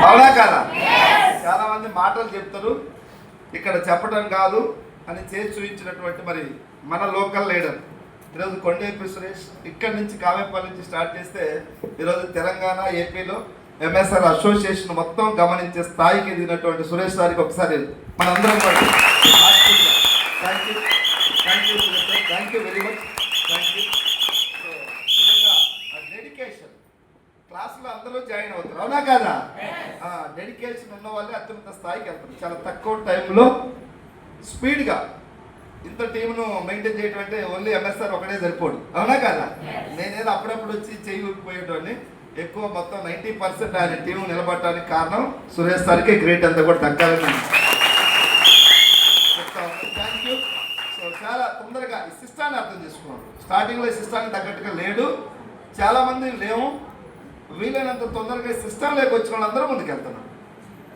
అవునా కాదా? చాలా మంది మాటలు చెప్తారు, ఇక్కడ చెప్పడం కాదు అని చేసి చూపించినటువంటి మరి మన లోకల్ లీడర్ ఈరోజు కొండేపి సురేష్ ఇక్కడి నుంచి కావేపల్లి నుంచి స్టార్ట్ చేస్తే ఈరోజు తెలంగాణ ఏపీలో ఎంఎస్ఆర్ అసోసియేషన్ మొత్తం గమనించే స్థాయికి ఎదిగినటువంటి సురేష్ గారికి ఒకసారి మనందరం thank you Suresh sir, thank you very much, thank you. So నిజంగా డెడికేషన్ క్లాసులో అందరూ జాయిన్ అవుతారు, అవునా కాదా? డెడికేషన్ ఉన్న వాళ్ళే అత్యున్నత స్థాయికి వెళ్తారు. చాలా తక్కువ టైంలో స్పీడ్గా ఇంత టీంను మెయింటైన్ చేయడం అంటే ఓన్లీ ఎంఎస్ఆర్ ఒకటే సరిపోడు, అవునా కాదా? నేనేదో అప్పుడప్పుడు వచ్చి చేయకపోయేటోని ఎక్కువ మొత్తం 90% ఆయన టీం నిలబడటానికి కారణం సురేష్ సార్కి గ్రేట్ అంతా కూడా దక్కాలని చెప్తా ఉన్నాను. Thank you. సో చాలా తొందరగా ఈ సిస్టాన్ని అర్థం చేసుకున్నాడు. స్టార్టింగ్లో ఈ సిస్టానికి తగ్గట్టుగా లేడు, చాలామంది లేవు. వీలైనంత తొందరగా సిస్టమ్ లేక వచ్చిన వాళ్ళందరూ ముందుకు వెళ్తున్నాను.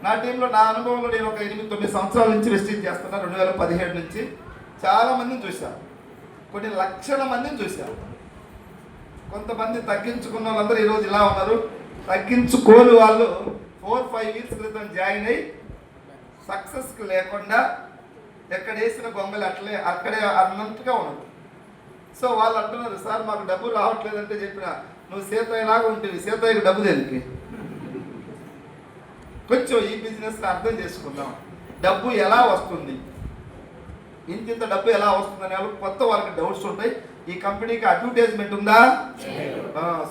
నా టీంలో నా అనుభవంలో నేను ఒక 8-9 సంవత్సరాల నుంచి వెస్టింగ్ చేస్తున్నాను. 2017 నుంచి చాలామందిని చూశాను, కొన్ని లక్షల మందిని చూశాను. కొంతమంది తగ్గించుకున్న వాళ్ళందరూ ఈరోజు ఇలా ఉన్నారు, తగ్గించుకోని వాళ్ళు 4-5 వీక్స్ క్రితం జాయిన్ అయ్యి సక్సెస్కి లేకుండా ఎక్కడ వేసిన గొంగలు అక్కడే అన్నట్టుగా ఉన్నారు. సో వాళ్ళు అంటున్నారు, సార్ మాకు డబ్బులు రావట్లేదంటే చెప్పిన నువ్వు సీతయ్యలాగా ఉంటుంది, సీతయ్యకు డబ్బు దేనికి? కొంచెం ఈ బిజినెస్ని అర్థం చేసుకుందాం. డబ్బు ఎలా వస్తుంది, ఇంత డబ్బు ఎలా వస్తుందని కొత్త వాళ్ళకి డౌట్స్ ఉంటాయి. ఈ కంపెనీకి అడ్వర్టైజ్మెంట్ ఉందా?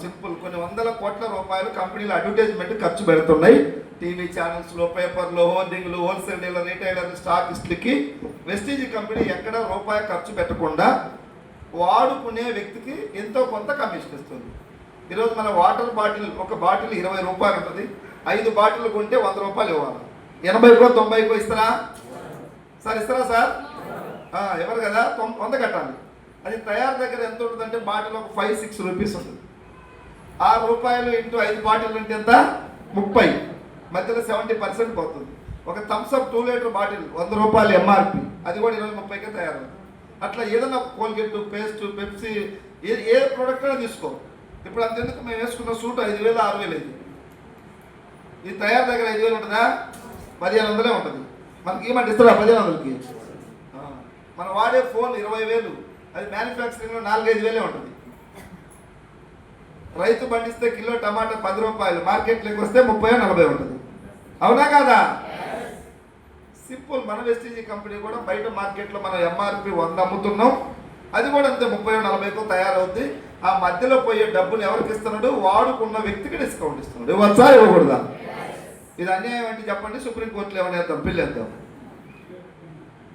సింపుల్, కొన్ని 100 కోట్ల రూపాయలు కంపెనీలు అడ్వర్టైజ్మెంట్ ఖర్చు పెడుతున్నాయి. టీవీ ఛానల్స్లో, పేపర్లో, హోర్డింగ్లు, హోల్సేల్ డీలర్, రిటైలర్, స్టాకిస్టులకి. వెస్టీజ్ కంపెనీ ఎక్కడ రూపాయి ఖర్చు పెట్టకుండా వాడుకునే వ్యక్తికి ఎంతో కొంత కమిషన్ ఇస్తుంది. ఈరోజు మన వాటర్ బాటిల్, ఒక బాటిల్ 20 రూపాయలు ఉంటుంది. 5 బాటిల్ కొంటే 100 రూపాయలు ఇవ్వాలి. 80కో 90కో ఇస్తారా సార్? ఇస్తారా సార్? ఎవరు కదా, 100 కట్టాలి. అది తయారు దగ్గర ఎంత ఉంటుందంటే బాటిల్ ఒక 5-6 రూపీస్ ఉంటుంది. 6 రూపాయలు ఇంటూ 5 బాటిల్ అంటే ఎంత? 30. మధ్యలో 70% పోతుంది. ఒక థమ్స్అప్ 2 లీటర్ బాటిల్ 100 రూపాయలు ఎంఆర్పి, అది కూడా 20-30కే తయారవుతుంది. అట్లా ఏదైనా ఒక కోల్గేట్, పేస్ట్, పెప్సీ, ఏ ప్రోడక్ట్ అయినా తీసుకో. ఇప్పుడు అంతెందుకు, మేము వేసుకున్న సూట్ 5,000-6,000 అయింది. ఈ తయారు దగ్గర 5,000 ఉంటుందా? 1,500 ఉంటుంది. మనకి ఏమంటే ఇస్తారా 1,500కి? మనం వాడే ఫోన్ 20,000, అది మ్యానుఫ్యాక్చరింగ్లో 4-5 ఉంటుంది. రైతు పండిస్తే కిలో టమాటా 10 రూపాయలు, మార్కెట్లోకి వస్తే 30-40 ఉంటుంది, అవునా కాదా? సింపుల్. మన వెస్టీజీ కంపెనీ కూడా బయట మార్కెట్లో మనం ఎంఆర్పి 100 అమ్ముతున్నాం, అది కూడా అంతే 30-40కో తయారవుద్ది. ఆ మధ్యలో పోయే డబ్బులు ఎవరికి ఇస్తున్నాడు? వాడుకున్న వ్యక్తికి డిస్కౌంట్ ఇస్తున్నాడు. ఇవ్వచ్చా, ఇవ్వకూడదా? ఇది అన్యాయం అంటే చెప్పండి, సుప్రీంకోర్టులో ఏమైనా వేద్దాం, బిల్లు వేద్దాం.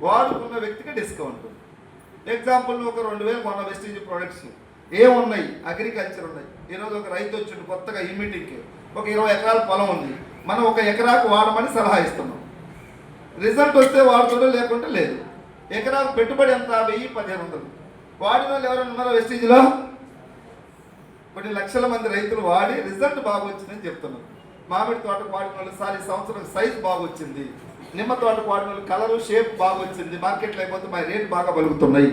వాడుకున్న వ్యక్తికి డిస్కౌంట్. ఎగ్జాంపుల్, ఒక 2,000 కొన్న వెస్టీజీ ప్రొడక్ట్స్ ఏమున్నాయి? అగ్రికల్చర్ ఉన్నాయి. ఈరోజు ఒక రైతు వచ్చిండు కొత్తగా ఈ మీటింగ్కి, ఒక 20 ఎకరాల పొలం ఉంది. మనం 1 ఎకరాకు వాడమని సలహా ఇస్తున్నాం. రిజల్ట్ వస్తే వాడుతుందో, లేకుంటే లేదు. ఎకరాకు పెట్టుబడి ఎంత? 1000-1500. వాడిన వాళ్ళు ఎవరైనా ఉన్నారో వెస్టీజీలో? కొన్ని లక్షల మంది రైతులు వాడి రిజల్ట్ బాగా వచ్చిందని చెప్తున్నారు. మామిడి తోటకు వాడిన వాళ్ళు, సార్ ఈ సంవత్సరం సైజ్ బాగా వచ్చింది. నిమ్మ తోటకు వాడిన వాళ్ళు కలరు, షేప్ బాగా వచ్చింది, మార్కెట్లో అయిపోతే మా రేటు బాగా పలుకుతున్నాయి.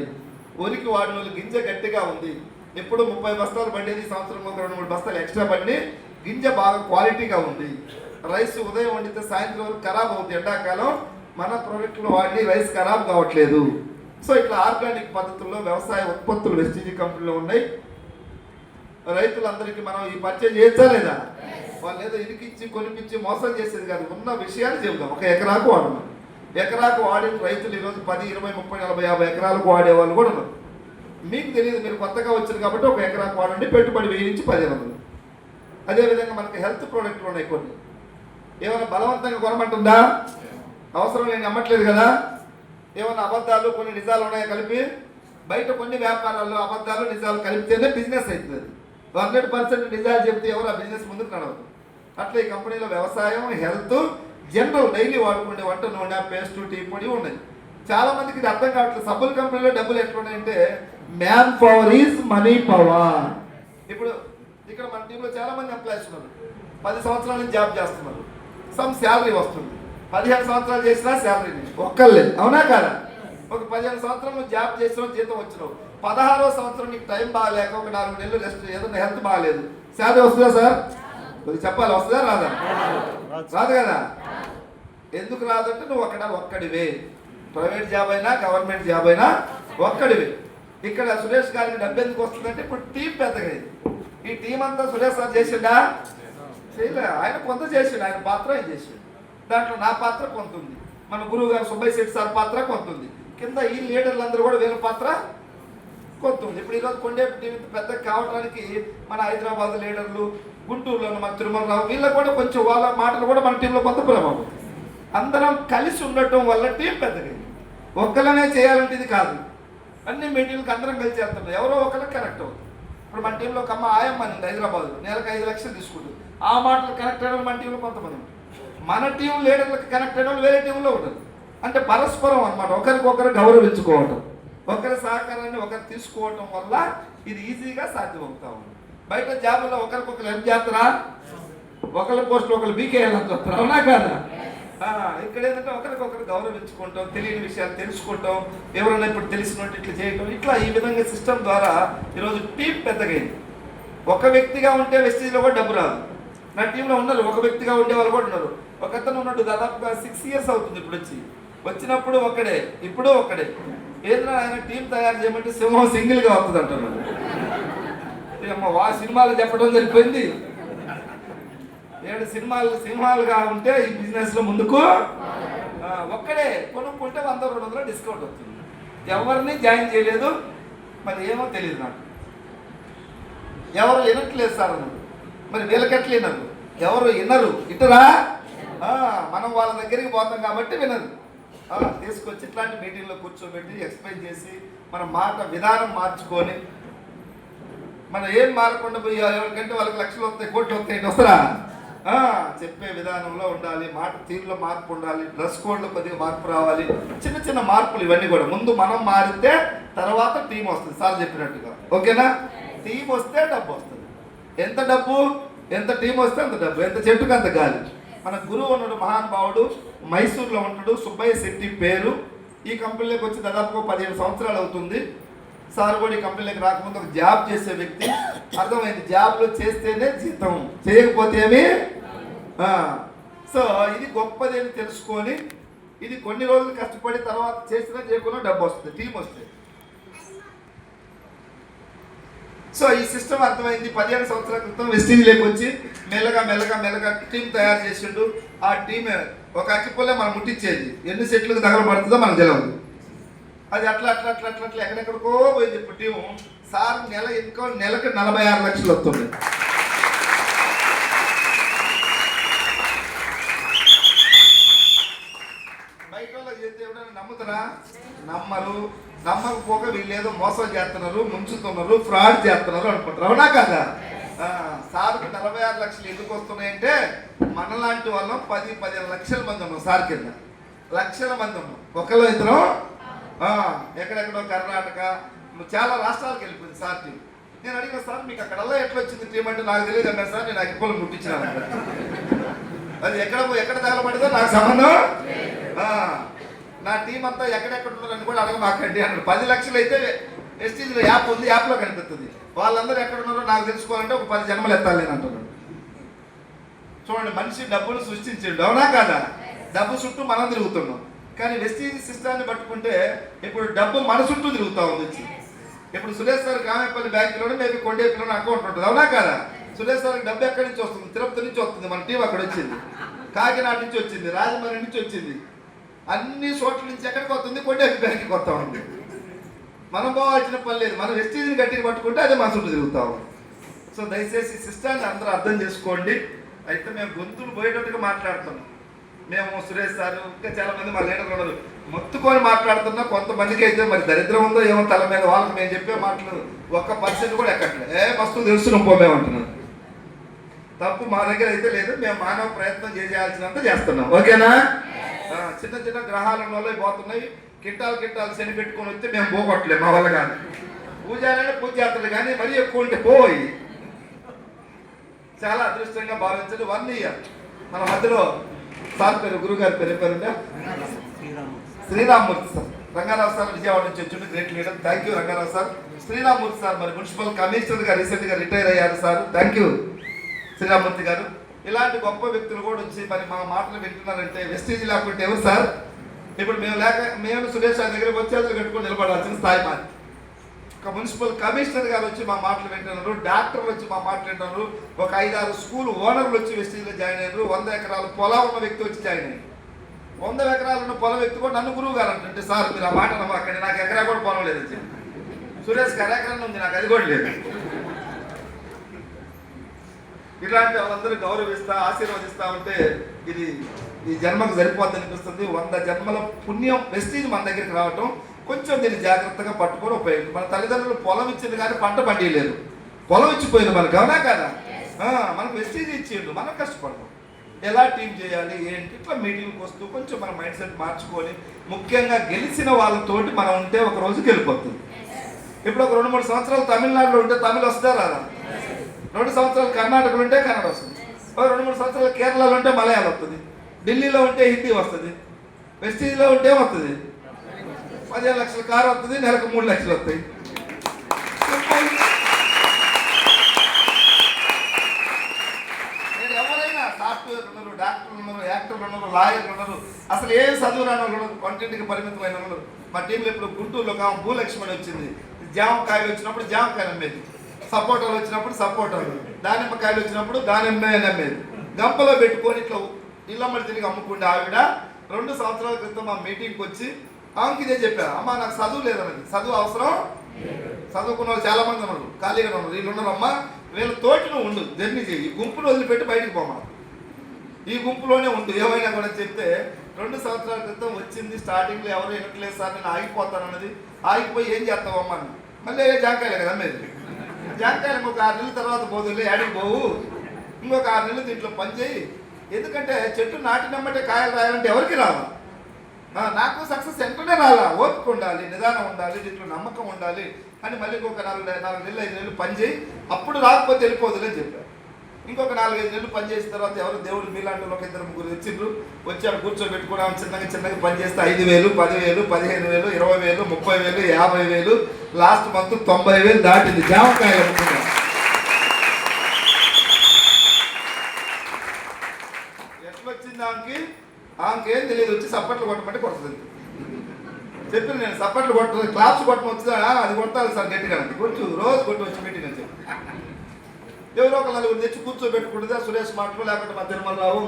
వరికి వాడిన వాళ్ళు గింజ గట్టిగా ఉంది. ఎప్పుడు 30 బస్తాలు పడేది, ఈ సంవత్సరం ఒక 2-3 బస్తాలు ఎక్స్ట్రా పడి గింజ బాగా క్వాలిటీగా ఉంది. రైస్ ఉదయం వండితే సాయంత్రం వరకు ఖరాబ్ అవుతుంది. ఎండాకాలం మన ప్రోడక్ట్లో వాడి రైస్ ఖరాబ్ కావట్లేదు. సో ఇట్లా ఆర్గానిక్ పద్ధతుల్లో వ్యవసాయ ఉత్పత్తులు వెస్టీజీ కంపెనీలో ఉన్నాయి. రైతులందరికీ మనం ఈ పర్చేజ్ చేయొచ్చా లేదా? వాళ్ళు ఏదో ఇరికిచ్చి కొనిపించి మోసం చేసేది కాదు, ఉన్న విషయాలు చెబుదాం. 1 ఎకరాకు వాడడం, ఎకరాకు వాడిన రైతులు ఈరోజు 10, 20, 30, 40, 50 ఎకరాలకు వాడేవాళ్ళు కూడా ఉన్నారు. మీకు తెలియదు, మీరు కొత్తగా వచ్చారు కాబట్టి 1 ఎకరాకు వాడండి, పెట్టుబడి 1000 నుంచి 1500. అదేవిధంగా మనకి హెల్త్ ప్రోడక్ట్లు ఉన్నాయి కొన్ని. ఏమైనా బలవంతంగా కొనమంటుందా? అవసరం నేను నమ్మట్లేదు కదా. ఏమైనా అబద్ధాలు, కొన్ని నిజాలు ఉన్నాయా కలిపి? బయట కొన్ని వ్యాపారాల్లో అబద్ధాలు, నిజాలు కలిపితేనే బిజినెస్ అవుతుంది. 100% నిజాలు చెప్తే ఎవరు ఆ బిజినెస్ ముందుకు నడవదు. అట్లా ఈ కంపెనీలో వ్యవసాయం, హెల్త్, జనరల్ డైలీ వాడుకునే వంట నూనె, పేస్ట్, టీ పొడి ఉన్నాయి. చాలా మందికి ఇది అర్థం కావట్లేదు. సబ్బుల కంపెనీలో డబ్బులు ఎట్లున్నాయంటే man power is money power. ఇప్పుడు ఇక్కడ మన టీంలో చాలా మంది ఎంప్లాయీస్ ఉన్నారు, 10 సంవత్సరాల నుంచి జాబ్ చేస్తున్నారు. సమ్ శాలరీ వస్తుంది. 15 సంవత్సరాలు చేసినా శాలరీ ఒక్కర్లేదు, అవునా కాదా? ఒక 15 సంవత్సరాలు జాబ్ చేసినావు, జీతం వచ్చినావు. 16వ సంవత్సరం నీకు టైం బాగాలేక ఒక 4 నెలలు రెస్ట్, ఏదైనా హెల్త్ బాగాలేదు, శాలరీ వస్తుందా సార్? కొద్దిగా చెప్పాలి, వస్తుందా రాదా? రాదు కదా. ఎందుకు రాదంటే నువ్వు ఒక్కడివే. ప్రైవేట్ జాబ్ అయినా గవర్నమెంట్ జాబ్ అయినా ఒక్కడివే. ఇక్కడ సురేష్ గారికి డబ్బు ఎందుకు వస్తుందంటే ఇప్పుడు టీం పెద్దగా. ఈ టీం అంతా సురేష్ సార్ చేసిండా? చేయలే. ఆయన కొంత చేసిండు, ఆయన పాత్ర ఆయన చేసిండు. దాంట్లో నా పాత్ర కొంత ఉంది, మన గురువు గారు సుబ్బయ్య శెట్టి సార్ పాత్ర కొంత ఉంది, కింద ఈ లీడర్లు అందరూ కూడా వీళ్ళ పాత్ర కొంత ఉంది. ఇప్పుడు ఈరోజు కొండేపు టీం పెద్ద కావడానికి మన హైదరాబాద్ లీడర్లు, గుంటూరులో మన తిరుమలరావు వీళ్ళకి కూడా కొంచెం వాళ్ళ మాటలు కూడా మన టీంలో కొంత ప్రభావం. అందరం కలిసి ఉండటం వల్ల టీం పెద్దగా. ఒక్కలనే చేయాలంటే ఇది కాదు, అన్ని మీటింగ్లకు అందరం కలిసి చేస్తున్నాం, ఎవరో ఒకరికి కనెక్ట్ అవుతుంది. ఇప్పుడు మన టీంలో ఒక అమ్మ ఆయమ్మ ఉంది హైదరాబాద్లో, నెలకు 5 లక్షలు తీసుకుంటుంది. ఆ మాటలు కనెక్ట్ అయిన మన టీంలో కొంతమంది ఉంటారు. మన టీం లీడర్లకు కనెక్ట్ అయిన వాళ్ళు వేరే టీంలో ఉంటారు. అంటే పరస్పరం అన్నమాట, ఒకరికొకరు గౌరవించుకోవటం, ఒకరి సహకారాన్ని ఒకరు తీసుకోవటం వల్ల ఇది ఈజీగా సాధ్యమవుతా ఉంది. బయట జాబుల్లో ఒకరికొకరు హెల్ప్ చేస్తారా? ఒకరి పోస్టులు ఒకరు బీకేయాలని చూస్తారు, అవునా కాదా? ఇక్కడ ఏంటంటే ఒకరికొకరు గౌరవించుకుంటాం, తెలియని విషయాలు తెలుసుకుంటాం, ఎవరైనా ఇప్పుడు తెలిసినట్టు ఇట్లా చేయటం, ఇట్లా ఈ విధంగా సిస్టమ్ ద్వారా ఈరోజు టీం పెద్దగైంది. ఒక వ్యక్తిగా ఉంటే వెస్టీజ్లో కూడా డబ్బు రాదు. నా టీంలో ఉన్నారు ఒక వ్యక్తిగా ఉండే వాళ్ళు కూడా ఉన్నారు. ఒక అతను ఉన్నాడు దాదాపుగా 6 years అవుతుంది ఇప్పుడు వచ్చినప్పుడు ఒక్కడే, ఇప్పుడు ఒక్కడే. ఏదైనా ఆయన టీం తయారు చేయమంటే సింహం సింగిల్గా వస్తుంది అంటున్నాడు. సినిమాలు చెప్పడం సరిపోయింది. 7 సింహాలుగా ఉంటే ఈ బిజినెస్లో ముందుకు ఒక్కడే కొనుక్కుంటే 100-200 డిస్కౌంట్ వస్తుంది. ఎవరిని జాయిన్ చేయలేదు, మరి ఏమో తెలియదు నాకు. ఎవరు వినట్లేదు సార్ అన్నారు, మరి వీళ్ళకెట్లేనరు, ఎవరు వినరు, ఇటురా మనం వాళ్ళ దగ్గరికి పోతాం కాబట్టి వినరు. తీసుకొచ్చి ఇట్లాంటి మీటింగ్లో కూర్చోబెట్టి ఎక్స్ప్లెయిన్ చేసి మన మాట విధానం మార్చుకొని, మనం ఏం మారకుండా పోయి ఎవరికంటే వాళ్ళకి లక్షలు వస్తాయి, కోట్లు వస్తాయి, వస్తారా? చెప్పే విధానంలో ఉండాలి, మాట తీరులో మార్పు ఉండాలి, డ్రెస్ కోడ్లో కొద్దిగా మార్పు రావాలి, చిన్న చిన్న మార్పులు ఇవన్నీ కూడా. ముందు మనం మారితే తర్వాత టీం వస్తుంది సార్ చెప్పినట్టుగా, ఓకేనా? టీం వస్తే డబ్బు వస్తుంది. ఎంత డబ్బు, ఎంత టీం వస్తే అంత డబ్బు, ఎంత చెట్టుకు అంత గాలి. మన గురువు ఉన్నాడు మహానుభావుడు, మైసూర్లో ఉంటాడు, సుబ్బయ్య శెట్టి పేరు. ఈ కంపెనీలోకి వచ్చి దాదాపుగా 15 సంవత్సరాలు అవుతుంది. సార్ కూడా ఈ కంపెనీలోకి రాకముందు ఒక జాబ్ చేసే వ్యక్తి. అర్థమైంది, జాబ్లో చేస్తేనే జీతం, చేయకపోతే ఏమి. సో ఇది గొప్పది అని తెలుసుకొని, ఇది కొన్ని రోజులు కష్టపడి తర్వాత చేసినా చేయకుండా డబ్బు వస్తుంది, టీం వస్తుంది. సో ఈ సిస్టమ్ అర్థమైంది. 15 సంవత్సరాల క్రితం వెస్టీజ్లోకి వచ్చి మెల్లగా టీం తయారు చేసిండు. ఆ టీం ఒక అక్కిపుల్లే మనం ముట్టించేది, ఎన్ని సెట్లకు దగ్గర పడుతుందో మనకు తెలియదు. అది అట్లా ఎక్కడెక్కడికో పోయింది. ఇప్పుడు టీము సార్ నెలకు 46 లక్షలు వస్తుంది. బయట వాళ్ళకి చేస్తే ఎవరైనా నమ్ముతారా? నమ్మకపోక వీళ్ళు ఏదో మోసం చేస్తున్నారు, ముంచుతున్నారు, ఫ్రాడ్ చేస్తున్నారు అనుకుంటారు, అవునా కదా? సార్కి 46 లక్షలు ఎందుకు వస్తున్నాయంటే మనలాంటి వాళ్ళం 10-15 లక్షల మంది ఉన్నాం. సార్ కింద లక్షల మంది ఉన్నాం. ఒకళ్ళు ఇద్దరు ఎక్కడెక్కడో కర్ణాటక చాలా రాష్ట్రాలకు వెళ్ళిపోయింది సార్ టీం. నేను అడిగిన సార్ మీకు అక్కడల్లా ఎట్లా వచ్చింది టీం అంటే నాకు తెలియదు అన్నారు సార్. నేను అగ్గిపుల్లం ముట్టించినాను. అది ఎక్కడ తగలబడిందో నాకు సంబంధం. నా టీం అంతా ఎక్కడెక్కడ ఉన్నారని కూడా అడగమాకండి అన్నాడు. 10 లక్షలు అయితే వెస్టీజ్లో యాప్ ఉంది, యాప్లో కనిపిస్తుంది. వాళ్ళందరూ ఎక్కడ ఉన్నారో నాకు తెలుసుకోవాలంటే ఒక 10 జన్మలు ఎత్తాలి నేను అంటున్నాడు. చూడండి, మనిషి డబ్బులు సృష్టించాడు, అవునా కాదా? డబ్బు చుట్టూ మనం తిరుగుతున్నాం. కానీ వెస్టీజ్ సిస్టాన్ని పట్టుకుంటే ఇప్పుడు డబ్బు మన చుట్టూ తిరుగుతూ ఉంది. ఇప్పుడు సురేష్ సార్ కామేపల్లి బ్యాంకులోనే మేబీ కొండేపులోనే అకౌంట్ ఉంటుంది, అవునా కాదా? సురేష్ సార్కి డబ్బు ఎక్కడి నుంచి వస్తుంది? తిరుపతి నుంచి వస్తుంది. మన టీం అక్కడ వచ్చింది, కాకినాడ నుంచి వచ్చింది, రాజమండ్రి నుంచి వచ్చింది, అన్ని చోట్ల నుంచి ఎక్కడికి వస్తుంది? కొండేపి బ్యాంక్కి వస్తూ ఉంది. మనం పోవాల్సిన పని లేదు, మనం వెస్టీజ్ని గట్టిగా పట్టుకుంటే అదే మన చుట్టూ తిరుగుతూ ఉంది. సో దయచేసి ఈ సిస్టాన్ని అందరూ అర్థం చేసుకోండి. అయితే మేము గొంతులు పోయేటట్టుగా మాట్లాడుతున్నాం. మేము సురేష్ సార్ ఇంకా చాలా మంది మా లీడర్లు ఉన్నారు, మొత్తుకొని మాట్లాడుతున్నా. కొంతమందికి అయితే మరి దరిద్రం ఉందో ఏమో తల మీద, వాళ్ళకి మేము చెప్పే మాటలు 1% కూడా ఎక్కట్లేదు. మస్తు తెలుసు పోమేమంటున్నాం. తప్పు మా దగ్గర అయితే లేదు, మేము మానవ ప్రయత్నం చేయాల్సినంత చేస్తున్నాం, ఓకేనా? చిన్న గ్రహాల వల్ల పోతున్నాయి. కింటాలు శని పెట్టుకొని వస్తే మేము పోగొట్టలేము, మా వల్ల కాదు. పూజారైనా పూజ చేస్తారు కానీ మరీ ఎక్కువ ఉంటే పోయి. చాలా అదృష్టంగా భావించండి. 1 year మన మధ్యలో సార్ పేరు, గురుగారి పేరుంటే శ్రీరామ్మూర్తి సార్, రంగారావు సార్ విజయవాడ నుంచి వచ్చిండు, great leader. Thank you Rangarao sir. Sriramamurthy sir మరి మున్సిపల్ కమిషనర్గా రీసెంట్గా రిటైర్ అయ్యారు సార్. థ్యాంక్ యూ శ్రీరామ్మూర్తి గారు. ఇలాంటి గొప్ప వ్యక్తులు కూడా వచ్చి మరి మా మాటలు వింటున్నారంటే వెస్టీజ్ లేకుంటే ఎవరు సార్? ఇప్పుడు మేము సురేష్ గారి దగ్గర వచ్చేది కట్టుకొని నిలబడాల్సిన స్థాయి మాది. ఒక మున్సిపల్ కమిషనర్ గారు వచ్చి మా మాటలు వింటున్నారు, డాక్టర్లు వచ్చి మా మాటలు వింటున్నారు, ఒక 5-6 స్కూల్ ఓనర్లు వచ్చి వెస్టీజ్లో జాయిన్ అయ్యారు. 100 ఎకరాల పొలం ఉన్న వ్యక్తి వచ్చి జాయిన్ అయ్యారు. 100 ఎకరాలు ఉన్న పొలం వ్యక్తి కూడా నన్ను గురువు గారు అంటే, సార్ మీరు ఆ మాట అక్కడ నాకు ఎకరా కూడా పొలం లేదు, సురేష్ గారు ఎకరాన్ని ఉంది, నాకు అది కూడా లేదు. ఇలాంటి వాళ్ళందరూ గౌరవిస్తా ఆశీర్వదిస్తా ఉంటే ఇది ఈ జన్మకు సరిపోద్ది అనిపిస్తుంది. 100 జన్మల పుణ్యం వెస్టీజ్ మన దగ్గరికి రావటం. కొంచెం దీన్ని జాగ్రత్తగా పట్టుకొని ఉపయోగించి, మన తల్లిదండ్రులు పొలం ఇచ్చింది కానీ పంట పండియలేదు, పొలం ఇచ్చిపోయింది మనకు, అవునా కదా? మనకు వెస్టీజ్ ఇచ్చిండు, మనం కష్టపడతాం. ఎలా టీం చేయాలి ఏంటి ఇట్లా మీటింగ్కి వస్తూ కొంచెం మన మైండ్ సెట్ మార్చుకొని, ముఖ్యంగా గెలిచిన వాళ్ళతోటి మనం ఉంటే ఒక రోజుకి వెళ్ళిపోతుంది. ఇప్పుడు ఒక 2-3 సంవత్సరాలు తమిళనాడులో ఉంటే తమిళ వస్తుందా రాదా? 2 సంవత్సరాలు కర్ణాటకలో ఉంటే కన్నడ వస్తుంది, 2-3 సంవత్సరాలు కేరళలో ఉంటే మలయాళం వస్తుంది, ఢిల్లీలో ఉంటే హిందీ వస్తుంది, వెస్టీజ్లో ఉంటే వస్తుంది 15 లక్షల కారు వస్తుంది, నెలకు 3 లక్షలు వస్తాయి. నేను ఎవరైనా సాఫ్ట్వేర్ ఉన్నారు, డాక్టర్లు ఉన్నారు, యాక్టర్లు ఉన్నారు, లాయర్లు ఉన్నారు, అసలు ఏం చదువు రాని వాళ్ళు కంటెంట్కి పరిమితమైన వాళ్ళు. మా టీంలో ఇప్పుడు గుంటూరులో భూలక్ష్మణి వచ్చింది, జామకాయలు వచ్చినప్పుడు జామకాయలు అమ్మేది, సపోటాలు వచ్చినప్పుడు సపోటాలు, దానిమ్మకాయలు వచ్చినప్పుడు దానిమ్మకాయలు అమ్మేది. గంపలో పెట్టుకొని ఇట్లా ఇళ్ళమ్మడి తిరిగి అమ్ముకుంటే ఆవిడ 2 సంవత్సరాల క్రితం మా మీటింగ్కి వచ్చి ఆమెకి ఇదే చెప్పారు, అమ్మ నాకు చదువు లేదన్నది. చదువు అవసరం, చదువుకున్న వాళ్ళు చాలా మంది ఉన్నారు, ఖాళీగా ఉన్నారు, వీళ్ళు ఉన్నారమ్మా, వీళ్ళ తోటి నువ్వు ఉండు, జర్నీ చేయి, ఈ గుంపును వదిలిపెట్టి బయటికి పోమా, ఈ గుంపులోనే ఉండు ఏమైనా కూడా చెప్తే 2 సంవత్సరాల క్రితం వచ్చింది. స్టార్టింగ్లో ఎవరు వినట్లేదు సార్, నేను ఆగిపోతాను అన్నది. ఆగిపోయి ఏం చేస్తావమ్మా అని, మళ్ళీ జాంకాయలే కదా అమ్మేది, జాంకాయలు ఇంకొక 6 నెలల తర్వాత పోదులే, ఆడికి పోవు, ఇంకొక 6 నెలలు దీంట్లో పని చేయి. ఎందుకంటే చెట్టు నాటినమ్మంటే కాయలు రాయాలంటే ఎవరికి రావా? నాకు సక్సెస్ వెంటనే రాలా, ఓపిక ఉండాలి, నిదానం ఉండాలి, దీంట్లో నమ్మకం ఉండాలి అని మళ్ళీ ఇంకొక 4 నెలలు 5 నెలలు పని చేయి, అప్పుడు రాకపోతే వెళ్ళిపోదులని చెప్పారు. ఇంకొక 4-5 నెలలు పని చేసిన తర్వాత ఎవరు దేవుడు మీలాంటి ఒక 2-3 వచ్చిండ్రు, వచ్చాడు కూర్చోబెట్టుకున్నాం, చిన్నగా పని చేస్తే 5,000, 10,000, 15,000, 20,000, 30,000, 50,000, లాస్ట్ మంత్ 90,000 దాటింది జామకాయలు అమ్ముకున్నాం. ఎట్లొచ్చింది ఆమెకేం తెలియదు, వచ్చి సప్పట్లు కొట్టమంటే కొడుతుంది. చెప్పిన నేను సప్పట్లు కొట్ట క్లాప్స్ కొట్టడం వచ్చిందా, అది కొట్టాలి సార్ గట్టిగా, కొంచెం రోజు కొట్టి వచ్చి మీటింగ్ అని చెప్పి ఎవరో ఒక 4 తెచ్చి కూర్చోబెట్టుకుంటుందా, సురేష్ మాటలు, లేకపోతే మా తిరుమలరావు,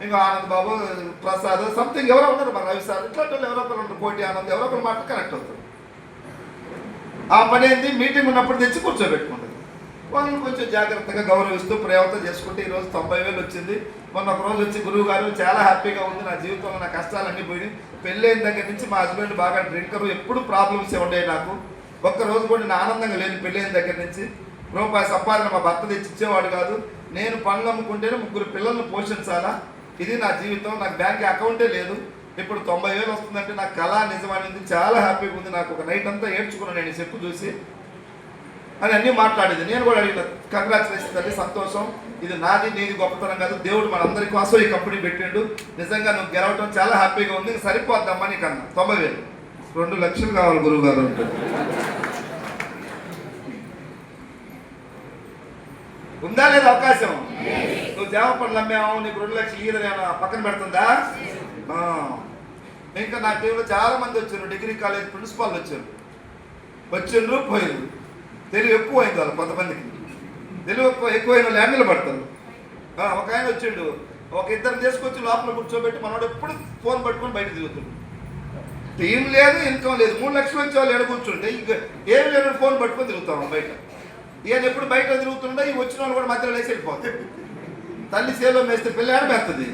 ఇంకో ఆనంద్ బాబు, ప్రసాద్, సంథింగ్ ఎవరో ఉన్నారు, మా రవి సార్, ఇట్లాంటి వాళ్ళు ఎవరో ఒకరు ఉంటారు, కోటి ఆనంద్, ఎవరో ఒకరు మాట కనెక్ట్ అవుతారు. ఆ పని ఏంది, మీటింగ్ ఉన్నప్పుడు తెచ్చి కూర్చోబెట్టుకుంటుంది. వాళ్ళని కొంచెం జాగ్రత్తగా గౌరవిస్తూ ప్రేమతో చేసుకుంటే ఈరోజు 90,000 వచ్చింది. మొన్న ఒక రోజు వచ్చి గురువు గారు చాలా హ్యాపీగా ఉంది, నా జీవితంలో నా కష్టాలన్నీ పోయి, పెళ్ళైన దగ్గర నుంచి మా హస్బెండ్ బాగా డ్రింకరు, ఎప్పుడు ప్రాబ్లమ్సే ఉండేవి నాకు, ఒక్కరోజు కూడా నేను ఆనందంగా లేని పెళ్ళైన దగ్గర నుంచి. రూపాయి సంపాదన మా భర్త తెచ్చి ఇచ్చేవాడు కాదు, నేను పనులు అమ్ముకుంటేనే 3 పిల్లలను పోషించాలా, ఇది నా జీవితం, నాకు బ్యాంక్ అకౌంటే లేదు, ఇప్పుడు 90,000 వస్తుందంటే నాకు కళ నిజమైనది, చాలా హ్యాపీగా ఉంది. నాకు ఒక నైట్ అంతా ఏడ్చుకున్నాను నేను చెప్పు చూసి అని అన్నీ మాట్లాడేది. నేను కూడా అడిగిన, కంగ్రాచులేషన్ తల్లి, సంతోషం, ఇది నాది నీది గొప్పతనం కాదు, దేవుడు మనందరి కోసం ఈ కంపెనీ పెట్టిండు, నిజంగా నువ్వు గెలవటం చాలా హ్యాపీగా ఉంది, సరిపోద్దమ్మా నీకన్నా. 90,000 2 లక్షలు కావాలి గురువు గారు అంటే ఉందా లేదా అవకాశం? నువ్వు జామ పండ్లు అమ్మావు, నీకు 2 లక్షలు ఈదని పక్కన పెడుతుందా? ఇంకా నా టీంలో చాలా మంది వచ్చారు, డిగ్రీ కాలేజ్ ప్రిన్సిపాల్ వచ్చిండ్రు పోయిండ్రు, తెలివి ఎక్కువ అయింది వాళ్ళు, కొంతమందికి తెలివి ఎక్కువైన వాళ్ళు హ్యాండిల్ పడతారు. ఒక ఆయన వచ్చిండు, ఒక 2 తీసుకొచ్చి లోపల కూర్చోబెట్టి మనోడు ఎప్పుడు ఫోన్ పట్టుకొని బయట తిరుగుతాడు, టీం లేదు, ఇన్కమ్ లేదు, 3 లక్షలు వచ్చే వాళ్ళు ఎక్కడ కూర్చుంటే ఇంక ఏమి లేదు, ఫోన్ పట్టుకొని తిరుగుతాం బయట. ఈయన ఎప్పుడు బయట తిరుగుతుండే, ఈ వచ్చిన వాళ్ళు కూడా మధ్యలో వేసి వెళ్ళిపోతాయి. తల్లి సేలో వేస్తే పిల్లాడు పెడుతుంది.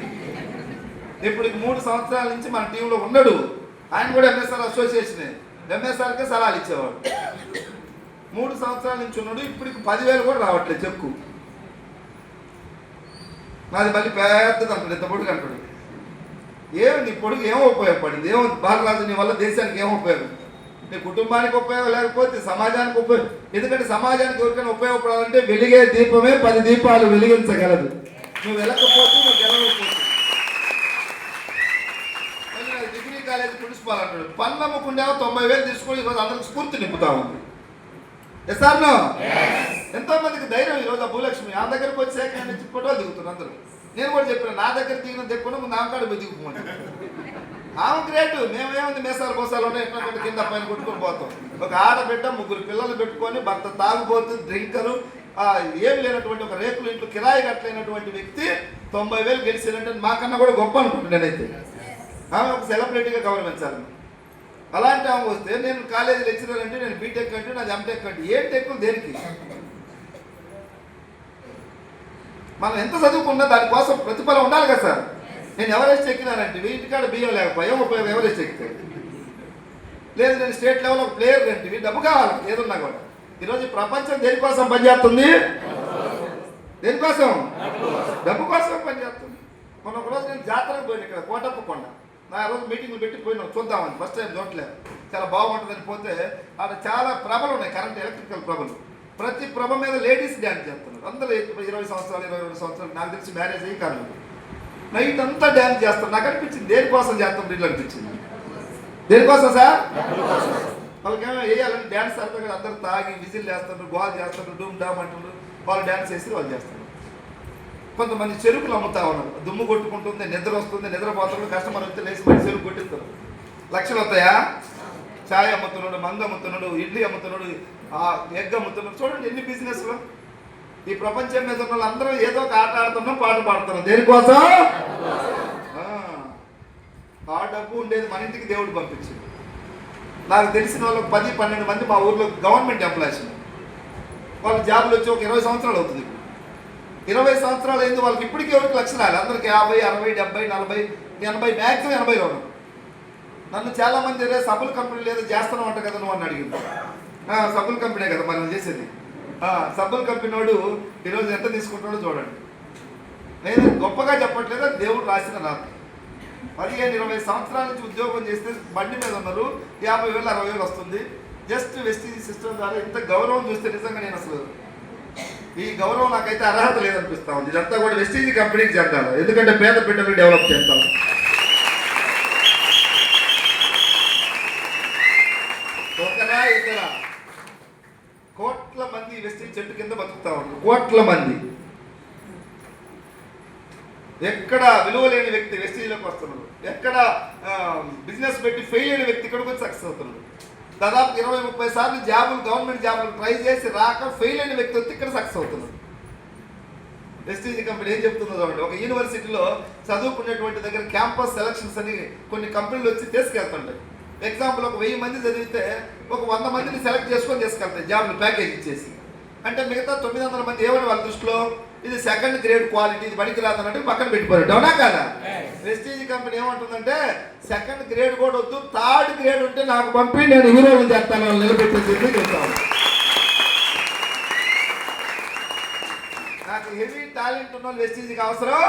ఇప్పుడు 3 సంవత్సరాల నుంచి మన టీంలో ఉన్నాడు, ఆయన కూడా ఎంఎస్ఆర్ అసోసియేషనే, ఎంఎస్ఆర్కే సలహాలు ఇచ్చేవాడు. 3 సంవత్సరాల నుంచి ఉన్నాడు, ఇప్పటికి 10,000 కూడా రావట్లేదు చెక్కు. నాది మళ్ళీ పెద్దది అంటాడు, ఇంత పొడుగు అంటాడు. ఏమి నీ పొడుగు ఏమో ఉపయోగపడింది, ఏమో బాలరాజు నీ వల్ల దేశానికి ఏమో ఉపయోగం, నీ కుటుంబానికి ఉపయోగం, లేకపోతే సమాజానికి ఉపయోగం. ఎందుకంటే సమాజానికి ఎవరికైనా ఉపయోగపడాలంటే వెలిగే దీపమే 10 దీపాలు వెలిగించగలదు, నువ్వు వెళ్ళకపోతే నువ్వు గెలవకపోతే. డిగ్రీ కాలేజ్ ప్రిన్సిపాల్ అంటాడు, పనులు అమ్ముకుండేవో 90,000 తీసుకొని ఈరోజు అందరికి స్ఫూర్తి నింపుతా ఉంది. Yes or no? ఎంతో మందికి ధైర్యం ఈరోజు ఆ భూలక్ష్మి ఆ దగ్గరకు వచ్చాక నుంచి ఫోటోలు దిగుతున్నారు అందరూ. నేను కూడా చెప్పిన నా దగ్గర దిగిన దిక్కున ముందు ఆమె కాడ పోయి దిగుకోండి. ఆమె గ్రేట్. మేమేముంది మేసాలు బోసాలు ఉన్నాయి ఎట్లా కింద పైన కొట్టుకొని పోతాం. ఒక ఆడబిడ్డ 3 పిల్లలు పెట్టుకొని భర్త తాగుబోతు డ్రింకరు ఏం లేనటువంటి ఒక రేకులు ఇంట్లో కిరాయి కట్టలేనటువంటి వ్యక్తి 90,000 గెలిచినట్టు మాకన్నా కూడా గొప్ప అనుకుంటున్నాను నేనైతే. ఆమె ఒక సెలబ్రిటీగా గౌరవించాలి. అలాంటి ఆమె వస్తే నేను కాలేజీ లెక్చరర్ అంటే నేను బీటెక్ అంటే నాది ఎంటెక్ అంటే ఏం టెక్కులు దేనికి? మనం ఎంత చదువుకున్నా దానికోసం ప్రతిఫలం ఉండాలి కదా సార్. నేను ఎవరెస్ట్ ఎక్కినానంటే ఇంటికాడ బియ్యం లేకపోయా ఉపయోగం ఎవరెస్ట్ ఎక్కితే లేదు. నేను స్టేట్ లెవెల్ ఒక ప్లేయర్ అంటే డబ్బు కావాలి ఏదన్నా కూడా. ఈరోజు ప్రపంచం దేనికోసం పనిచేస్తుంది? దేనికోసం? డబ్బు కోసం పనిచేస్తుంది. మొన్న ఒకరోజు నేను జాతరకు పోయిన ఇక్కడ కోటప్పకొండ. నా రోజు మీటింగ్లు పెట్టి పోయినాం చూద్దామని. ఫస్ట్ టైం చూడలేదు. చాలా బాగుంటుందని పోతే అక్కడ చాలా ప్రభలు ఉన్నాయి, కరెంట్ ఎలక్ట్రికల్ ప్రభలు. ప్రతి ప్రభ మీద లేడీస్ డ్యాన్స్ చేస్తున్నారు. అందరూ 20 సంవత్సరాలు 22 సంవత్సరాలు నాకు తెలిసి మ్యారేజ్ అయ్యి కాదు. నైట్ అంతా డ్యాన్స్ చేస్తారు. నాకు అనిపించింది దేనికోసం చేస్తాం వీళ్ళు అనిపించింది. దేనికోసం సార్? వాళ్ళకేమో వేయాలని డ్యాన్స్ అర్థం కదా. అందరూ తాగి విజిల్ చేస్తారు, గోల్ చేస్తారు, డూమ్ డామ్ అంటున్నారు. వాళ్ళు డ్యాన్స్ చేసి వాళ్ళు చేస్తారు. కొంతమంది చెరుకులు అమ్ముతా ఉన్నారు. దుమ్ము కొట్టుకుంటుంది, నిద్ర వస్తుంది, నిద్రపోతాడు. కస్టమర్ వస్తే లేచి మరి చెరుకు కొట్టిస్తారు. లక్షలు వస్తాయా? ఛాయ్ అమ్ముతున్నాడు, మందు అమ్ముతున్నాడు, ఇడ్లీ అమ్ముతున్నాడు, ఎగ్ అమ్ముతున్నాడు. చూడండి ఎన్ని బిజినెస్లు. ఈ ప్రపంచం మీద ఉన్న వాళ్ళందరూ ఏదో ఒక ఆట ఆడుతున్నాం, పాట పాడుతున్నాం. దేనికోసం? ఆ డబ్బు ఉండేది మన ఇంటికి దేవుడు పంపించింది. నాకు తెలిసిన వాళ్ళకి 10-12 మంది మా ఊర్లో గవర్నమెంట్ ఎంప్లాయీస్. వాళ్ళ జాబులు వచ్చి ఒక 20 సంవత్సరాలు అవుతుంది. 20 సంవత్సరాలు అయింది వాళ్ళకి. ఇప్పటికీ ఎవరికి లక్షణాలు అందరికి 50, 60, 70, 40, 80, మ్యాక్సిమం 80 ఉన్నారు. నన్ను చాలా మంది సబ్బుల కంపెనీ ఏదో చేస్తున్నావు అంట కదా నువ్వు అని అడిగింది. సబ్బుల కంపెనీ కదా మనం చేసేది. సబ్బుల కంపెనీ వాడు ఈరోజు ఎంత తీసుకుంటాడో చూడండి. నేను గొప్పగా చెప్పట్లేదు, దేవుడు రాసిన రాత్రి. 15-20 సంవత్సరాల నుంచి ఉద్యోగం చేస్తే బండి మీద ఉన్నారు. 50,000, 60,000 వస్తుంది. జస్ట్ వెస్టీజ్ సిస్టమ్ ద్వారా ఇంత గౌరవం చూస్తే నిజంగా నేను అసలు ఈ గౌరవం నాకైతే అర్హత లేదనిపిస్తా ఉంది. ఇదంతా కూడా వెస్టీజ్ కంపెనీకి చెందాలి. ఎందుకంటే పేద బిడ్డలు డెవలప్ చేస్తాం. ఒకరా ఇద్దరా కోట్ల మంది వెస్టీజ్ చెట్టు కింద బతుకుతా ఉన్నారు. కోట్ల మంది. ఎక్కడ విలువ లేని వ్యక్తి వెస్టీజ్లోకి వస్తున్నాడు. ఎక్కడ బిజినెస్ పెట్టి ఫెయిల్ అయిన వ్యక్తి ఇక్కడికి వచ్చి సక్సెస్ అవుతున్నాడు. దాదాపు 20-30 సార్లు జాబులు గవర్నమెంట్ జాబులు ట్రై చేసి రాక ఫెయిల్ అయిన వ్యక్తి వచ్చి ఇక్కడ సక్సెస్ అవుతున్నాడు. వెస్టీజ్ కంపెనీ ఏం చెప్తుందో చూడండి. ఒక యూనివర్సిటీలో చదువుకునేటువంటి దగ్గర క్యాంపస్ సెలక్షన్స్ అని కొన్ని కంపెనీలు వచ్చి తీసుకెళ్తుంటాయి. ఎగ్జాంపుల్ ఒక 1000 మంది చదివితే ఒక 100 మందిని సెలెక్ట్ చేసుకొని తీసుకెళ్తాయి జాబ్లు ప్యాకేజ్ ఇచ్చేసి. అంటే మిగతా 900 మంది ఏమని వాళ్ళ దృష్టిలో ఇది సెకండ్ గ్రేడ్ క్వాలిటీ, ఇది పనికి రాదన్నట్టు పక్కన పెట్టిపోయారు. అవునా కాదా? వెస్టీజ్ కంపెనీ ఏమంటుందంటే సెకండ్ గ్రేడ్ కూడా వద్దు, థర్డ్ గ్రేడ్ ఉంటే నాకు పంపి నేను హీరోలు చేస్తాను వాళ్ళు నిలబెట్టింది చెప్తాను. నాకు హెవీ టాలెంట్ ఉన్న వాళ్ళు వెస్టీజ్కి అవసరం.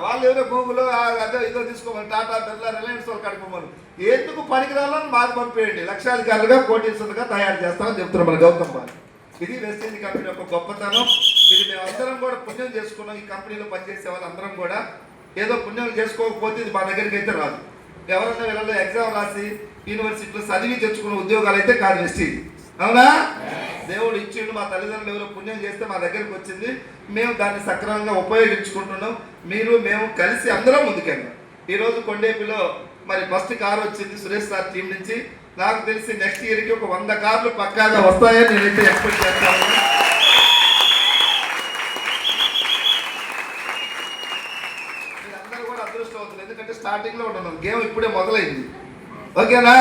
వాళ్ళు ఎవరో గూగుల్ అదో ఇదో తీసుకోమని టాటా బిర్లా రిలయన్స్ వాళ్ళు కడుకోమని ఎందుకు పనికిరాలని మాకు పంపేయండి. లక్షాధికారులుగా కోటీశ్వరులుగా తయారు చేస్తామని చెప్తున్నారు మన గౌతమ్ బాబు. ఇది వెస్టీజ్ కంపెనీ యొక్క గొప్పతనం. ఇది మేము అందరం కూడా పుణ్యం చేసుకున్నాం. ఈ కంపెనీలో పనిచేసే వాళ్ళందరం కూడా ఏదో పుణ్యం చేసుకోకపోతే ఇది మా దగ్గరికి అయితే రాదు. ఎవరన్నా వీళ్ళలో ఎగ్జామ్ రాసి యూనివర్సిటీలో చదివి తెచ్చుకున్న ఉద్యోగాలు అయితే కాదు వెస్టీజ్. అవునా? దేవుడు ఇచ్చిండు. మా తల్లిదండ్రులు ఎవరో పుణ్యం చేస్తే మా దగ్గరికి వచ్చింది. మేము దాన్ని సక్రమంగా ఉపయోగించుకుంటున్నాం. మీరు మేము కలిసి అందరం ముందుకెళ్ళాం. ఈరోజు కొండేపిలో మరి ఫస్ట్ కారు వచ్చింది సురేష్ సార్ టీం నుంచి. నాకు తెలిసి నెక్స్ట్ ఇయర్కి ఒక 100 కార్లు పక్కాగా వస్తాయని నేనైతే ఎక్స్పెక్ట్ చేస్తాను. మీరందరూ కూడా అదృష్టవంతులు. ఎందుకంటే స్టార్టింగ్లో ఉన్నాను, గేమ్ ఇప్పుడే మొదలైంది. ఓకేనా?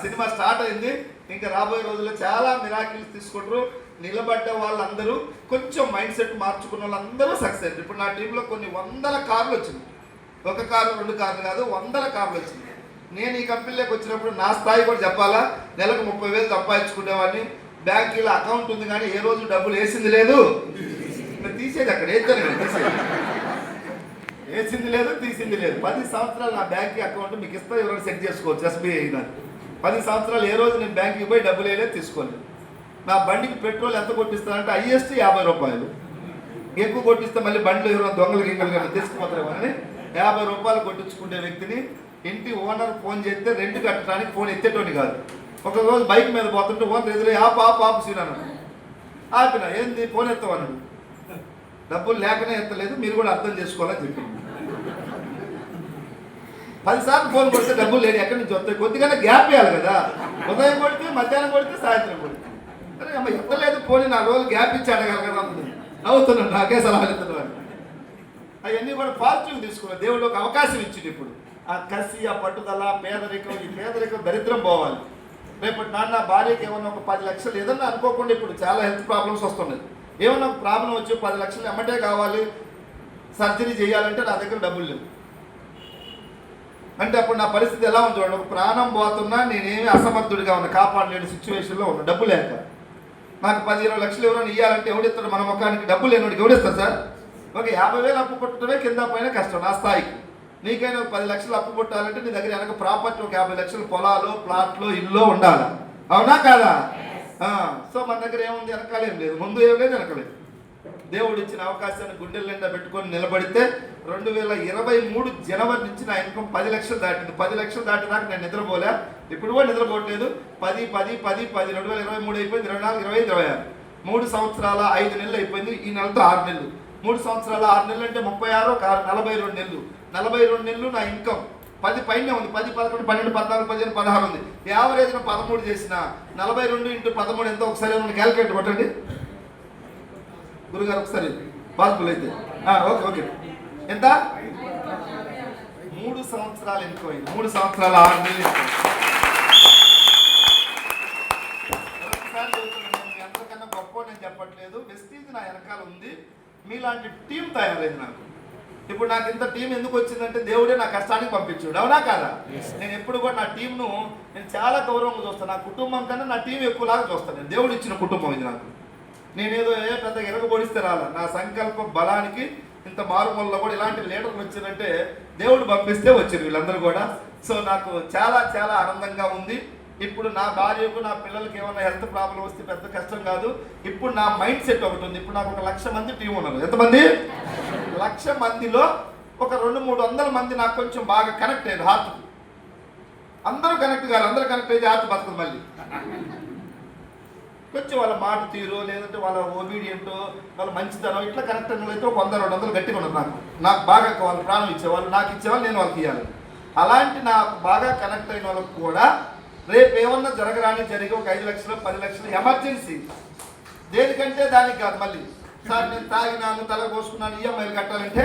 సినిమా స్టార్ట్ అయింది. ఇంకా రాబోయే రోజుల్లో చాలా మిరాకిల్స్ తీసుకుంటారు. నిలబడ్డ వాళ్ళందరూ కొంచెం మైండ్ సెట్ మార్చుకున్న వాళ్ళందరూ సక్సెస్ అయ్యారు. ఇప్పుడు నా టీంలో కొన్ని 100 కార్లు వచ్చింది. 1 కారు 2 కార్లు కాదు, 100 కార్లు వచ్చింది. నేను ఈ కంపెనీలోకి వచ్చినప్పుడు నా స్థాయి కూడా చెప్పాలా, నెలకు 30,000 సంపాదించుకునేవాడిని. బ్యాంకులో అకౌంట్ ఉంది కానీ ఏ రోజు డబ్బులు వేసింది లేదు, తీసేది అక్కడ వేసింది లేదు, తీసింది లేదు. 10 సంవత్సరాలు నా బ్యాంక్ అకౌంట్ మీకు ఇస్తా, ఎవరైనా సెట్ చేసుకోవచ్చు. ఎస్బీఐ నాకు 10 సంవత్సరాలు ఏ రోజు నేను బ్యాంకుకి పోయి డబ్బులు వేయలేదు, తీసుకోలేదు. నా బండికి పెట్రోల్ ఎంత కొట్టిస్తానంటే హైయెస్ట్ 50 రూపాయలు. ఎక్కువ కొట్టిస్తే మళ్ళీ బండ్లు ఎవరైనా దొంగలు గింగలు కానీ తీసుకుపోతారేమో అని 50 రూపాయలు కొట్టించుకునే వ్యక్తిని. ఇంటి ఓనర్ ఫోన్ చేస్తే రెంట్ కట్టడానికి ఫోన్ ఎత్తేటోని కాదు. ఒక రోజు బైక్ మీద పోతుంటే ఓనర్ ఎదురు ఆపు సీనాను ఆపిన, ఏంది ఫోన్ ఎత్తమన్నాడు. డబ్బులు లేకనే ఎత్తలేదు, మీరు కూడా అర్థం చేసుకోవాలని చెప్పింది. 10 సార్లు ఫోన్ కొడితే డబ్బులు లేని ఎక్కడి నుంచి వస్తాయి? కొద్దిగానే గ్యాప్ ఇవ్వాలి కదా. ఉదయం కొడితే, మధ్యాహ్నం కొడితే, సాయంత్రం కొడితే. అరే అమ్మ ఎత్తలేదు ఫోన్, 4 రోజులు గ్యాప్ ఇచ్చి అడగాలి కదా. నవ్వుతున్నాను, నాకే సలహా ఇస్తున్నాను. అవన్నీ కూడా పాజిటివ్ తీసుకున్నాను. దేవుడు ఒక అవకాశం ఇచ్చింది. ఇప్పుడు ఆ కసి, ఆ పట్టుదల, పేదరికం, ఈ పేదరికం దరిద్రం పోవాలి. రేపటి నాన్న భార్యకి ఏమన్నా ఒక 10 లక్షలు ఏదన్నా అనుకోకుండా, ఇప్పుడు చాలా హెల్త్ ప్రాబ్లమ్స్ వస్తున్నాయి. ఏమన్నా ఒక ప్రాబ్లం వచ్చి 10 లక్షలు ఎమ్మటే కావాలి, సర్జరీ చేయాలంటే నా దగ్గర డబ్బులు లేవు అంటే అప్పుడు నా పరిస్థితి ఎలా ఉంది చూడండి. ఒక ప్రాణం పోతున్నా నేనేమి అసమర్థుడిగా ఉన్నా, కాపాడలేని సిచ్యువేషన్లో ఉన్నా, డబ్బు లేక. నాకు 10-20 లక్షలు ఎవరైనా ఇవ్వాలంటే ఎవడిస్తాడు? మన ముఖానికి డబ్బులు లేనివాడికి ఎవడిస్తారు సార్? ఒక 50,000 అప్పు పుట్టడమే కింద పైన కష్టం నా స్థాయికి. నీకైనా 10 లక్షలు అప్పు పుట్టాలంటే నీ దగ్గర వెనక ప్రాపర్టీ ఒక 50 లక్షలు పొలాలు, ప్లాట్లు, ఇల్లు ఉండాలి. అవునా కాదా? సో మన దగ్గర ఏముంది? వెనకాలేం లేదు, ముందు ఏం లేదు, వెనకలేదు. దేవుడు ఇచ్చిన అవకాశాన్ని గుండెల నిండా పెట్టుకొని నిలబడితే 2023 జనవరి నుంచి నా ఇన్కమ్ 10 లక్షలు దాటింది. 10 లక్షలు దాటినాక నేను నిద్రపోలే, ఇప్పుడు కూడా నిద్రపోవట్లేదు. 10, 2023 అయిపోయింది, 24, 25, 26 3 సంవత్సరాల 5 నెలలు అయిపోయింది. ఈ నెలతో 6 నెలలు. 3 సంవత్సరాల 6 నెలలు అంటే 36, 42 నెలలు. 42 నెలలు నా ఇన్కమ్ 10 పైనే ఉంది. 10, 11, 12, 14, 15, 16 ఉంది. యావరేజ్న 13 చేసిన 42 × 13 ఎంతో? ఒకసారి ఏమన్నా క్యాలిక్యులేటర్ కొట్టండి గురుగారు, ఒకసారి పాసిబుల్ అయితే. ఓకే ఎంత? 3 సంవత్సరాలు ఇన్కమ్ అయింది. 3 సంవత్సరాల 6 నెలలు. ఎంతకన్నా గొప్ప నేను చెప్పట్లేదు. వెస్టీజ్ నా వెనకాల ఉంది. మీలాంటి టీం తయారైంది నాకు. ఇప్పుడు నాకు ఇంత టీం ఎందుకు వచ్చిందంటే దేవుడే నా కష్టానికి పంపించాడు. అవునా కాదా? నేను ఎప్పుడు కూడా నా టీంను నేను చాలా గౌరవంగా చూస్తాను. నా కుటుంబం కన్నా నా టీం ఎక్కువలాగా చూస్తాను. నేను దేవుడు ఇచ్చిన కుటుంబం ఇది నాకు. నేనేదో పెద్ద ఎరగబొడిస్తే రాలా. నా సంకల్ప బలానికి ఇంత మారుమూలలో కూడా ఇలాంటి లీడర్లు వచ్చిందంటే దేవుడు పంపిస్తే వచ్చారు వీళ్ళందరూ కూడా. సో నాకు చాలా చాలా ఆనందంగా ఉంది. ఇప్పుడు నా భార్యకు, నా పిల్లలకి ఏమైనా హెల్త్ ప్రాబ్లం వస్తే పెద్ద కష్టం కాదు. ఇప్పుడు నా మైండ్ సెట్ ఒకటి ఉంది. ఇప్పుడు నాకు 1,00,000 మంది టీం ఉన్నారు. ఎంతమంది? 1,00,000 మందిలో ఒక 200-300 మంది నాకు కొంచెం బాగా కనెక్ట్ అయ్యారు హార్ట్. అందరూ కనెక్ట్ కాదు, అందరూ కనెక్ట్ అయితే హార్ట్ బతుకుతుంది మళ్ళీ. కొంచెం వాళ్ళ మాట తీరు, లేదంటే వాళ్ళ ఒబీడియంట్, వాళ్ళ మంచితనం, ఇట్లా కనెక్ట్ అయిన అయితే ఒక 100-200 గట్టిగా ఉన్నారు. నాకు బాగా వాళ్ళు ప్రాణం ఇచ్చేవాళ్ళు, నాకు ఇచ్చేవాళ్ళు, నేను వాళ్ళకి ఇవ్వాలి. అలాంటి నాకు బాగా కనెక్ట్ అయిన వాళ్ళకి కూడా రేపు ఏమన్నా జరగరాని జరిగి ఒక 5 లక్షలు 10 లక్షలు ఎమర్జెన్సీ, దేనికంటే దానికి కాదు. మళ్ళీ సార్ నేను తాగినాను, తల కోసుకున్నాను, ఈఎంఐలు కట్టాలంటే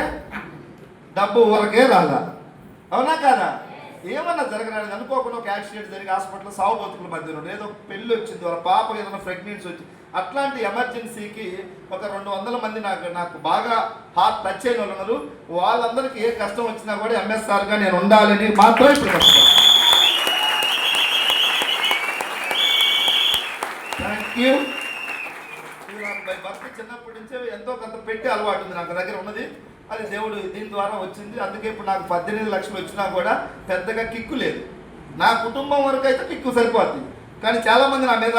డబ్బు ఊరకే రాదా? అవునా కాదా? ఏమన్నా జరగరాని అనుకోకుండా ఒక యాక్సిడెంట్ జరిగి హాస్పిటల్లో సాగు బతుకుల మధ్యలో, ఏదో పెళ్ళి వచ్చింది, వాళ్ళ పాప ఏదైనా ప్రెగ్నెన్సీ వచ్చి, అట్లాంటి ఎమర్జెన్సీకి ఒక 200 మంది నాకు బాగా హార్ట్ టచ్ అయిన వాళ్ళు ఉన్నారు. వాళ్ళందరికీ ఏ కష్టం వచ్చినా కూడా ఎంఎస్ఆర్గా నేను ఉండాలని మాత్రం ఇప్పుడు కష్టం. Thank you. భర్త చిన్నప్పటి నుంచే ఎంతో కొంత పెట్టి అలవాటు ఉంది నాకు దగ్గర ఉన్నది. అది దేవుడు దీని ద్వారా వచ్చింది. అందుకే ఇప్పుడు నాకు 18 లక్షలు వచ్చినా కూడా పెద్దగా కిక్కు లేదు. నా కుటుంబం వరకు అయితే కిక్కు సరిపోద్ది. కానీ చాలామంది నా మీద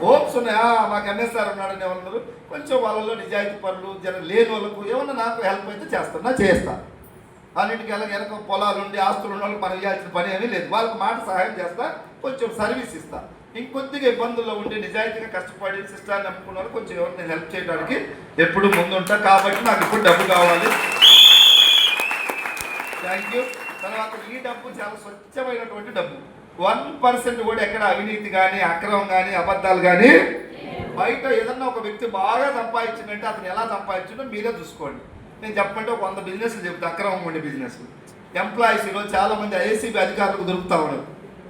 హోప్స్ ఉన్నాయా, మాకు ఎంఎస్ఆర్ ఉన్నాడని ఏమన్నారు. కొంచెం వాళ్ళలో నిజాయితీ పనులు లేని వాళ్ళకు ఏమన్నా నాకు హెల్ప్ అయితే చేస్తా. అన్నింటికి వెనక పొలాలు ఉండి ఆస్తులు ఉన్న వాళ్ళకి మనం ఇవ్వాల్సిన పని ఏమీ లేదు. వాళ్ళకి మాట సహాయం చేస్తా, కొంచెం సర్వీస్ ఇస్తా. ఇంకొద్దిగా ఇబ్బందుల్లో ఉండి నిజాయితీగా కష్టపడి సిస్టాన్ని నమ్ముకున్న వాళ్ళు కొంచెం ఎవరు నేను హెల్ప్ చేయడానికి ఎప్పుడు ముందుంటా. కాబట్టి నాకు ఇప్పుడు డబ్బు కావాలి. Thank you. తర్వాత ఈ డబ్బు చాలా స్వచ్ఛమైనటువంటి డబ్బు. 1% కూడా ఎక్కడ అవినీతి కానీ, అక్రమం కానీ, అబద్ధాలు కానీ. బయట ఏదన్నా ఒక వ్యక్తి బాగా సంపాదించిందంటే అతను ఎలా సంపాదించిందో మీరే చూసుకోండి. నేను చెప్పమంటే ఒక 100 బిజినెస్లు చెప్తా, అక్రమం ఉండే బిజినెస్. ఎంప్లాయీస్ ఈరోజు చాలా మంది ఐఏసీబీ అధికారులకు దొరుకుతా ఉన్నారు,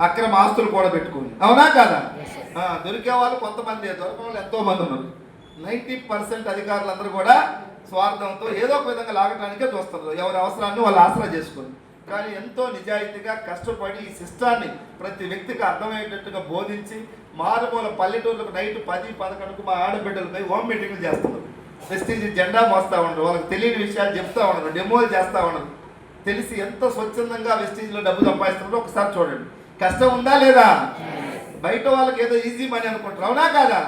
అక్రమ ఆస్తులు కూడా పెట్టుకోండి. అవునా కాదా? దొరికే వాళ్ళు కొంతమంది, దొరకని వాళ్ళు ఎంతో మంది ఉన్నారు. 90% అధికారులందరూ కూడా స్వార్థంతో ఏదో ఒక విధంగా లాగటానికే చూస్తారు. ఎవరి అవసరాన్ని వాళ్ళు ఆసరా చేసుకోండి. కానీ ఎంతో నిజాయితీగా కష్టపడి ఈ సిస్టాన్ని ప్రతి వ్యక్తికి అర్థమయ్యేటట్టుగా బోధించి మారుమూల పల్లెటూళ్ళకు నైట్ 10-11కు మా ఆడబిడ్డలపై హోమ్ మీటింగ్లు చేస్తున్నారు. వెస్టీజ్ జెండా మోస్తూ ఉండరు, వాళ్ళకి తెలియని విషయాలు చెప్తా ఉండరు, డెమోలు చేస్తూ ఉండరు. తెలిసి ఎంతో స్వచ్ఛందంగా వెస్టీజ్లో డబ్బు సంపాదిస్తున్నారో ఒకసారి చూడండి. కష్టం ఉందా లేదా? బయట వాళ్ళకి ఏదో ఈజీ మనీ అనుకుంటారు. అవునా కాదా?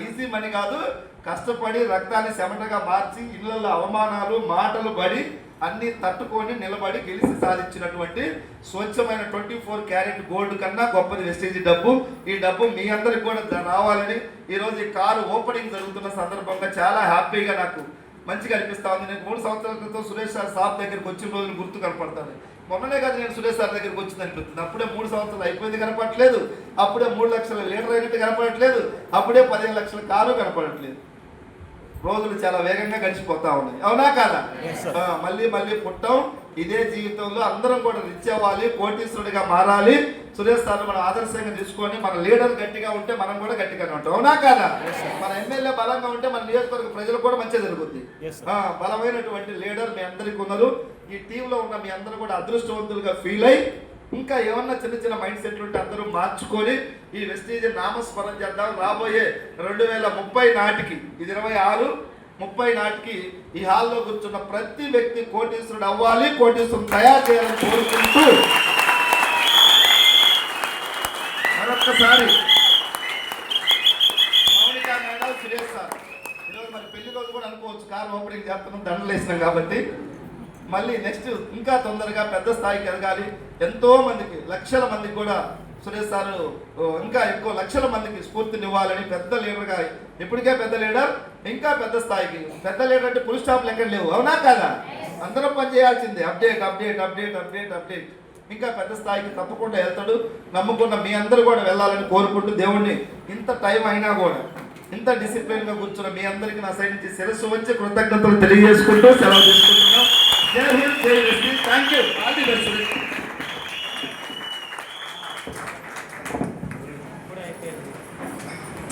ఈజీ మనీ కాదు. కష్టపడి రక్తాన్ని చెమటగా మార్చి ఇళ్లలో అవమానాలు మాటలు పడి అన్ని తట్టుకొని నిలబడి గెలిచి సాధించినటువంటి స్వచ్ఛమైన 24 క్యారెట్ గోల్డ్ కన్నా గొప్పది వెస్టేజ్ డబ్బు. ఈ డబ్బు మీ అందరికి కూడా రావాలని ఈరోజు ఈ కారు ఓపెనింగ్ జరుగుతున్న సందర్భంగా చాలా హ్యాపీగా నాకు మంచిగా అనిపిస్తా ఉంది. నేను 3 సంవత్సరాల క్రితం సురేష్ సార్ షాప్ దగ్గరికి వచ్చిన రోజులు గుర్తు కనపడతాను. మొన్ననే కదా నేను సురేష్ సార్ దగ్గరికి వచ్చింది అనిపిస్తుంది. అప్పుడే 3 సంవత్సరాలు అయిపోయింది కనపడట్లేదు, అప్పుడే 3 లక్షల లీటర్ అయినట్టు కనపడట్లేదు, అప్పుడే 15 లక్షల కారు కనపడట్లేదు. రోజులు చాలా వేగంగా గడిచిపోతా ఉన్నాయి, అవునా కాదా? మళ్ళీ మళ్ళీ పుట్టాం. ఇదే జీవితంలో అందరం కూడా రిచ్ అవ్వాలి, కోటీశ్వరుడిగా మారాలి. సురేష్ సార్ మనం ఆదర్శంగా తీసుకొని మన లీడర్ గట్టిగా ఉంటే మనం కూడా గట్టిగానే ఉంటాం, అవునా కాదా? మన ఎమ్మెల్యే బలంగా ఉంటే మన నియోజకవర్గ ప్రజలకు కూడా మంచిగా జరుగుద్ది. బలమైనటువంటి లీడర్ మీ అందరికీ ఉన్నారు. ఈ టీంలో ఉన్న మీ అందరూ కూడా అదృష్టవంతులుగా ఫీల్ అయ్యి ఇంకా ఏమన్నా చిన్న చిన్న మైండ్ సెట్లు ఉంటే అందరూ మార్చుకొని ఈ వెస్టీజ్ నామస్మరణ చేద్దాం. రాబోయే 2030 నాటికి, ఇది 26-30 నాటికి ఈ హాల్లో కూర్చున్న ప్రతి వ్యక్తి కోటీశ్వరుడు అవ్వాలి, కోటీశ్వరుడు తయారు చేయాలని కోరుకుంటూ మరొక్కసారి మౌనికా మేడం, సురేష్ సార్ ఈరోజు మరి పెళ్లి రోజు కూడా అనుకోవచ్చు, కార్ ఓపెనింగ్ చేస్తున్నాం, దండలు వేసినాం కాబట్టి మళ్ళీ నెక్స్ట్ ఇంకా తొందరగా పెద్ద స్థాయికి ఎదగాలి. ఎంతో మందికి, లక్షల మందికి కూడా సురేష్ సారు ఇంకా ఎక్కువ లక్షల మందికి స్ఫూర్తినివ్వాలని పెద్ద లీడర్గా, ఇప్పటికే పెద్ద లీడర్, ఇంకా పెద్ద స్థాయికి. పెద్ద లీడర్ అంటే ఫుల్ స్టాప్లు ఎక్కడ లేవు, అవునా కాదా? అందరం పని చేయాల్సిందే, update update update update update. ఇంకా పెద్ద స్థాయికి తప్పకుండా వెళ్తాడు. నమ్ముకున్న మీ అందరూ కూడా వెళ్ళాలని కోరుకుంటూ దేవుణ్ణి ఇంత టైం అయినా కూడా ఇంత డిసిప్లిన్గా కూర్చున్న మీ అందరికీ నా సైడ్ నుంచి శిరస్సు వచ్చి కృతజ్ఞతలు తెలియజేసుకుంటూ సెలవు తీసుకుంటున్నాం. జై హింద్, జై Vestige. Thank you. All the best.